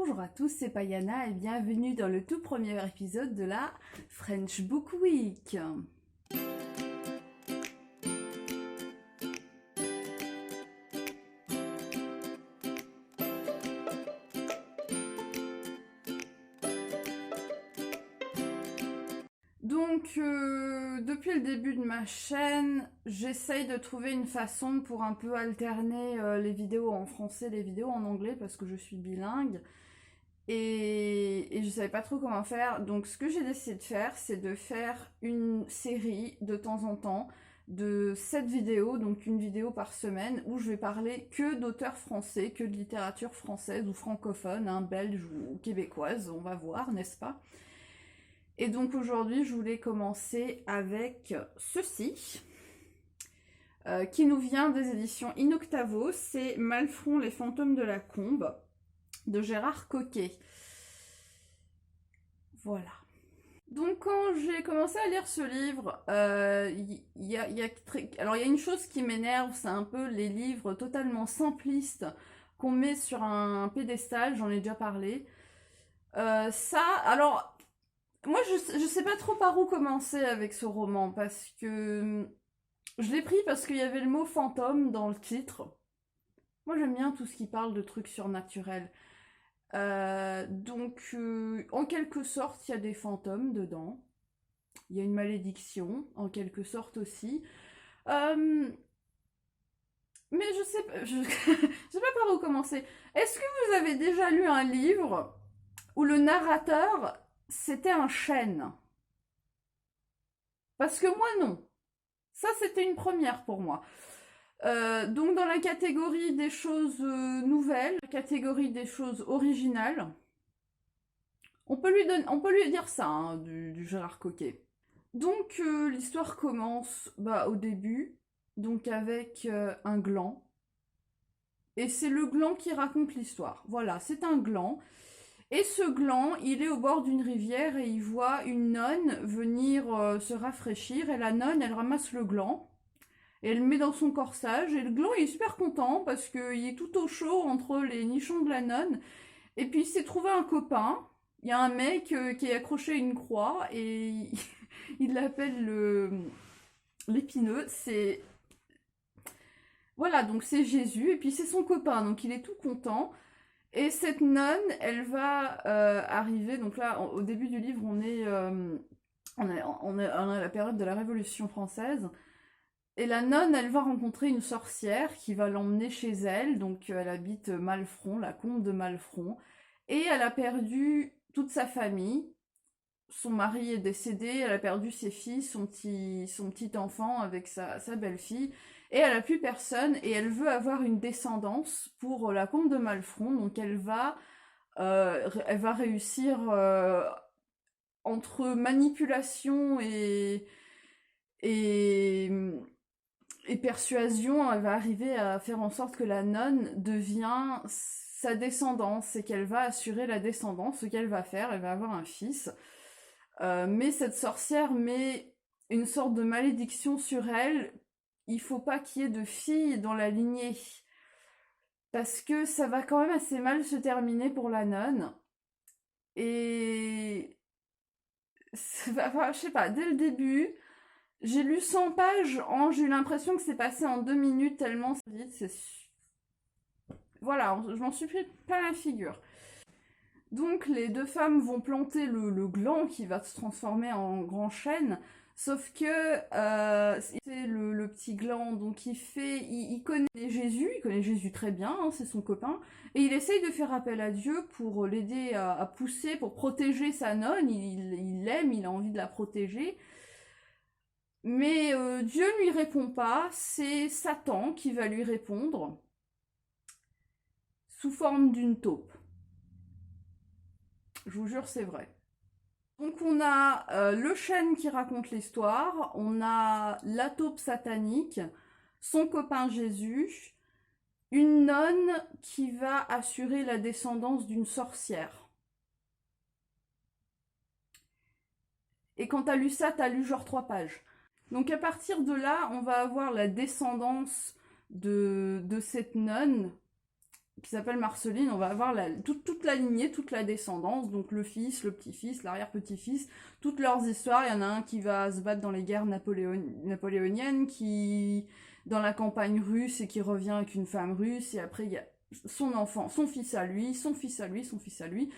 Bonjour à tous, c'est Payana et bienvenue dans le tout premier épisode de la French Book Week. Donc, depuis le début de ma chaîne, j'essaye de trouver une façon pour un peu alterner les vidéos en français et les vidéos en anglais parce que je suis bilingue. Et je savais pas trop comment faire, donc ce que j'ai décidé de faire, c'est de faire une série de temps en temps de 7 vidéos, donc une vidéo par semaine, où je vais parler que d'auteurs français, que de littérature française ou francophone, hein, belge ou québécoise, on va voir, n'est-ce pas? Et donc aujourd'hui, je voulais commencer avec ceci, qui nous vient des éditions Inoctavo, c'est Malfron, les fantômes de la Combe, de Gérard Coquet. Voilà. Donc quand j'ai commencé à lire ce livre, alors il y a une chose qui m'énerve, c'est un peu les livres totalement simplistes qu'on met sur un pédestal, j'en ai déjà parlé. Alors, moi je sais pas trop par où commencer avec ce roman, parce que je l'ai pris parce qu'il y avait le mot fantôme dans le titre. Moi j'aime bien tout ce qui parle de trucs surnaturels. En quelque sorte, il y a des fantômes dedans. Il y a une malédiction, en quelque sorte aussi. Euh, mais je sais pas, je sais pas par où commencer. Est-ce que vous avez déjà lu un livre où le narrateur, c'était un chêne? Parce que moi, non. Ça, c'était une première pour moi. Donc dans la catégorie des choses nouvelles, la catégorie des choses originales, on peut lui dire ça, hein, du Gérard Coquet. Donc l'histoire commence au début, donc avec un gland. Et c'est le gland qui raconte l'histoire. Voilà, c'est un gland. Et ce gland, il est au bord d'une rivière et il voit une nonne venir se rafraîchir. Et la nonne, elle ramasse le gland. Et elle le met dans son corsage. Et le gland, il est super content parce qu'il est tout au chaud entre les nichons de la nonne. Et puis il s'est trouvé un copain. Il y a un mec qui est accroché à une croix et il l'appelle l'épineux. Voilà, donc c'est Jésus et puis c'est son copain, donc il est tout content. Et cette nonne, elle va arriver. Donc là, au début du livre, on est à la période de la Révolution française. Et la nonne, elle va rencontrer une sorcière qui va l'emmener chez elle. Donc elle habite Malfron, la combe de Malfron. Et elle a perdu toute sa famille. Son mari est décédé, elle a perdu ses filles, son petit enfant avec sa belle-fille. Et elle a plus personne et elle veut avoir une descendance pour la comte de Malfron. Donc elle va réussir entre manipulation et, et persuasion, elle va arriver à faire en sorte que la nonne devient sa descendance et qu'elle va assurer la descendance. Ce qu'elle va faire, elle va avoir un fils. Mais cette sorcière met une sorte de malédiction sur elle. Il faut pas qu'il y ait de filles dans la lignée. Parce que ça va quand même assez mal se terminer pour la nonne. Et enfin, je sais pas, dès le début, j'ai lu 100 pages, j'ai eu l'impression que c'est passé en 2 minutes tellement c'est vite. Voilà, je m'en suis pris plein la figure. Donc les deux femmes vont planter le gland qui va se transformer en grand chêne. Sauf que c'est le petit gland, donc il connaît Jésus très bien, hein, c'est son copain, et il essaye de faire appel à Dieu pour l'aider à pousser, pour protéger sa nonne. Il l'aime, il a envie de la protéger. Mais Dieu ne lui répond pas, c'est Satan qui va lui répondre sous forme d'une taupe. Je vous jure, c'est vrai. Donc on a le chêne qui raconte l'histoire, on a la taupe satanique, son copain Jésus, une nonne qui va assurer la descendance d'une sorcière. Et quand t'as lu ça, t'as lu genre 3 pages. Donc à partir de là, on va avoir la descendance de cette nonne qui s'appelle Marceline, on va avoir toute la lignée, toute la descendance, donc le fils, le petit-fils, l'arrière-petit-fils, toutes leurs histoires. Il y en a un qui va se battre dans les guerres napoléoniennes, qui dans la campagne russe et qui revient avec une femme russe, et après il y a son enfant, son fils à lui, son fils à lui, son fils à lui.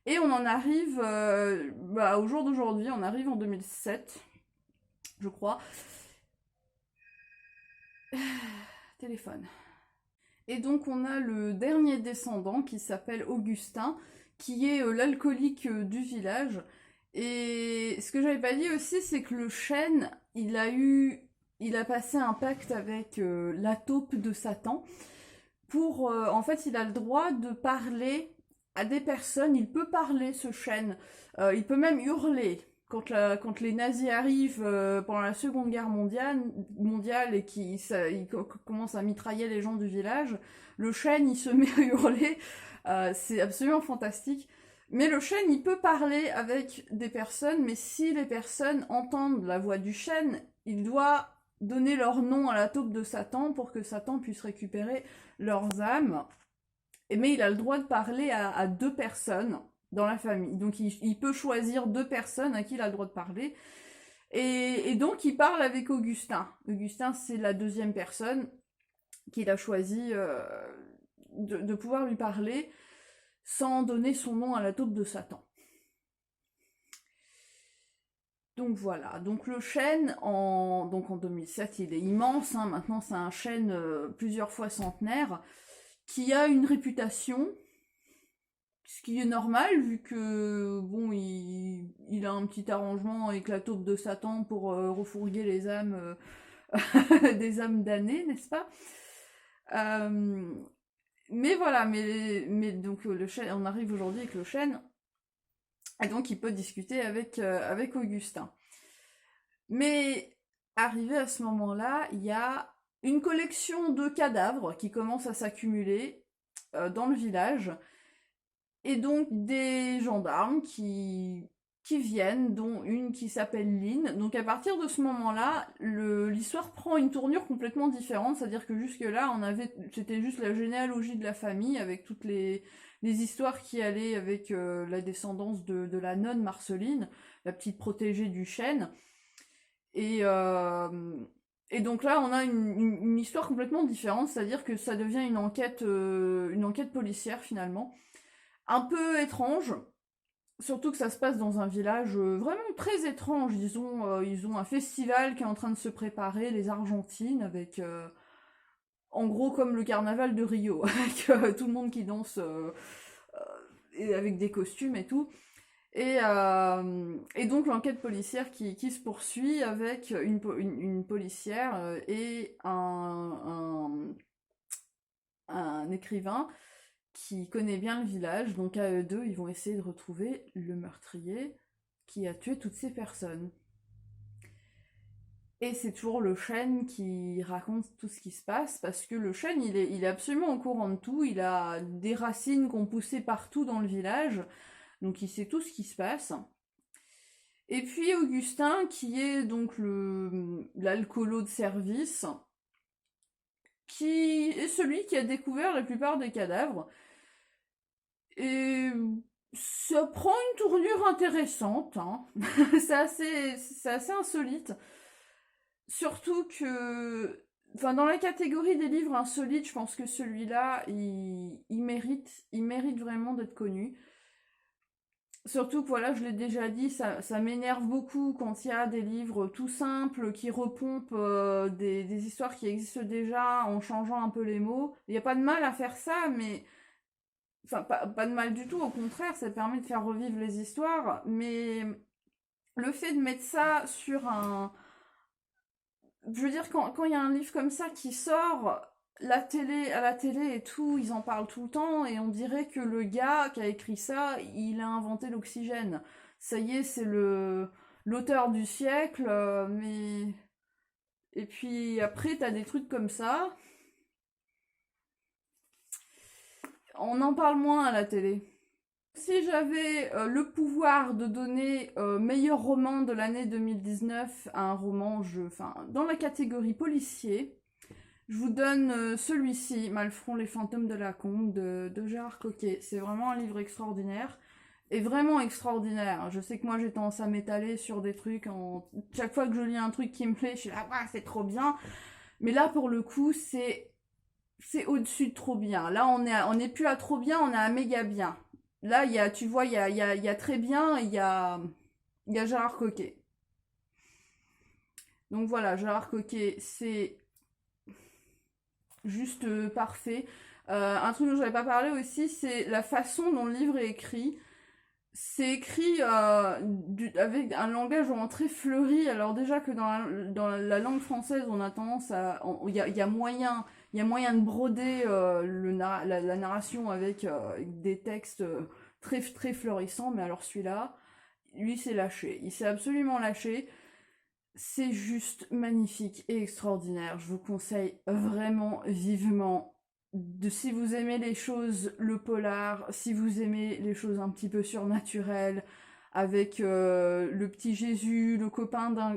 Et on en arrive au jour d'aujourd'hui, on arrive en 2007, je crois. Téléphone. Et donc on a le dernier descendant qui s'appelle Augustin, qui est l'alcoolique du village. Et ce que j'avais pas dit aussi, c'est que le chêne, il a passé un pacte avec la taupe de Satan. En fait, il a le droit de parler à des personnes, il peut parler ce chêne, il peut même hurler. Quand les nazis arrivent pendant la Seconde Guerre mondiale et qu'ils commencent à mitrailler les gens du village, le chêne il se met à hurler, c'est absolument fantastique. Mais le chêne il peut parler avec des personnes, mais si les personnes entendent la voix du chêne, il doit donner leur nom à la taupe de Satan pour que Satan puisse récupérer leurs âmes. Mais il a le droit de parler à deux personnes dans la famille. Donc il peut choisir deux personnes à qui il a le droit de parler. Et donc il parle avec Augustin. Augustin, c'est la deuxième personne qu'il a choisi de pouvoir lui parler sans donner son nom à la taupe de Satan. Donc voilà, donc le chêne, en 2007, il est immense, hein. Maintenant c'est un chêne plusieurs fois centenaire, qui a une réputation, ce qui est normal, vu que, bon, il a un petit arrangement avec la taupe de Satan pour refourguer les âmes, des âmes damnées, n'est-ce pas? Mais voilà, mais donc le chêne, on arrive aujourd'hui avec le chêne, et donc il peut discuter avec Augustin. Mais arrivé à ce moment-là, il y a une collection de cadavres qui commence à s'accumuler dans le village, et donc des gendarmes qui viennent, dont une qui s'appelle Lynn. Donc à partir de ce moment-là, l'histoire prend une tournure complètement différente, c'est-à-dire que jusque-là, c'était juste la généalogie de la famille, avec toutes les histoires qui allaient avec la descendance de la nonne Marceline, la petite protégée du chêne. Et donc là, on a une histoire complètement différente, c'est-à-dire que ça devient une enquête policière finalement, un peu étrange, surtout que ça se passe dans un village vraiment très étrange. Ils ont un festival qui est en train de se préparer, les Argentines, avec en gros comme le carnaval de Rio, avec tout le monde qui danse et avec des costumes et tout. Et donc l'enquête policière qui se poursuit avec une policière et un écrivain qui connaît bien le village. Donc à eux deux, ils vont essayer de retrouver le meurtrier qui a tué toutes ces personnes. Et c'est toujours le chêne qui raconte tout ce qui se passe, parce que le chêne, il est absolument au courant de tout. Il a des racines qui ont poussé partout dans le village, donc il sait tout ce qui se passe. Et puis Augustin, qui est donc l'alcoolo de service, qui est celui qui a découvert la plupart des cadavres. Et ça prend une tournure intéressante, hein. C'est assez insolite. Surtout que, enfin, dans la catégorie des livres insolites, je pense que celui-là, il mérite vraiment d'être connu. Surtout que voilà, je l'ai déjà dit, ça m'énerve beaucoup quand il y a des livres tout simples qui repompent des histoires qui existent déjà en changeant un peu les mots. Il n'y a pas de mal à faire ça, mais... Enfin, pas de mal du tout, au contraire, ça permet de faire revivre les histoires, mais le fait de mettre ça sur un... Je veux dire, quand il y a un livre comme ça qui sort, à la télé et tout, ils en parlent tout le temps, et on dirait que le gars qui a écrit ça, il a inventé l'oxygène. Ça y est, c'est l'auteur du siècle, mais... Et puis après, t'as des trucs comme ça. On en parle moins à la télé. Si j'avais le pouvoir de donner meilleur roman de l'année 2019 à un roman, dans la catégorie policier, je vous donne celui-ci, Malfron, les fantômes de la Combe, de Gérard Coquet. C'est vraiment un livre extraordinaire. Et vraiment extraordinaire. Je sais que moi j'ai tendance à m'étaler sur des trucs. Chaque fois que je lis un truc qui me plaît, je suis là, ouais, c'est trop bien. Mais là, pour le coup, c'est au-dessus de trop bien. Là, on n'est plus à trop bien, on est à méga bien. Là, tu vois, il y a très bien, il y a Gérard Coquet. Donc voilà, Gérard Coquet, c'est juste parfait. Un truc dont je n'avais pas parlé aussi, c'est la façon dont le livre est écrit. C'est écrit avec un langage vraiment très fleuri. Alors déjà que dans la langue française, on a tendance à... Il y a moyen de broder la narration avec des textes très, très fleurissants. Mais alors celui-là, lui, s'est lâché. Il s'est absolument lâché. C'est juste magnifique et extraordinaire. Je vous conseille vraiment vivement si vous aimez les choses, le polar, si vous aimez les choses un petit peu surnaturelles, avec le petit Jésus,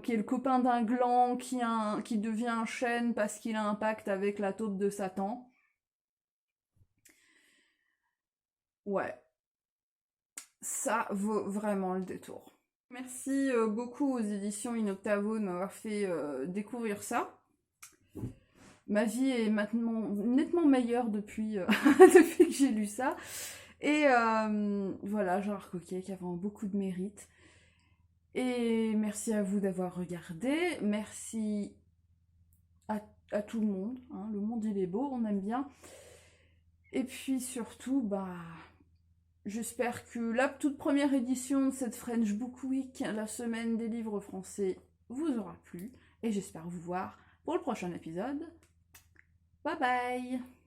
qui est le copain d'un gland, qui devient un chêne parce qu'il a un pacte avec la taupe de Satan. Ouais, ça vaut vraiment le détour. Merci beaucoup aux éditions In Octavo de m'avoir fait découvrir ça. Ma vie est maintenant nettement meilleure depuis, depuis que j'ai lu ça. Et voilà, Gérard Coquet qui a vraiment beaucoup de mérite. Et merci à vous d'avoir regardé. Merci à tout le monde. Hein. Le monde, il est beau, on aime bien. Et puis surtout, j'espère que la toute première édition de cette French Book Week, la semaine des livres français, vous aura plu. Et j'espère vous voir pour le prochain épisode. Bye bye!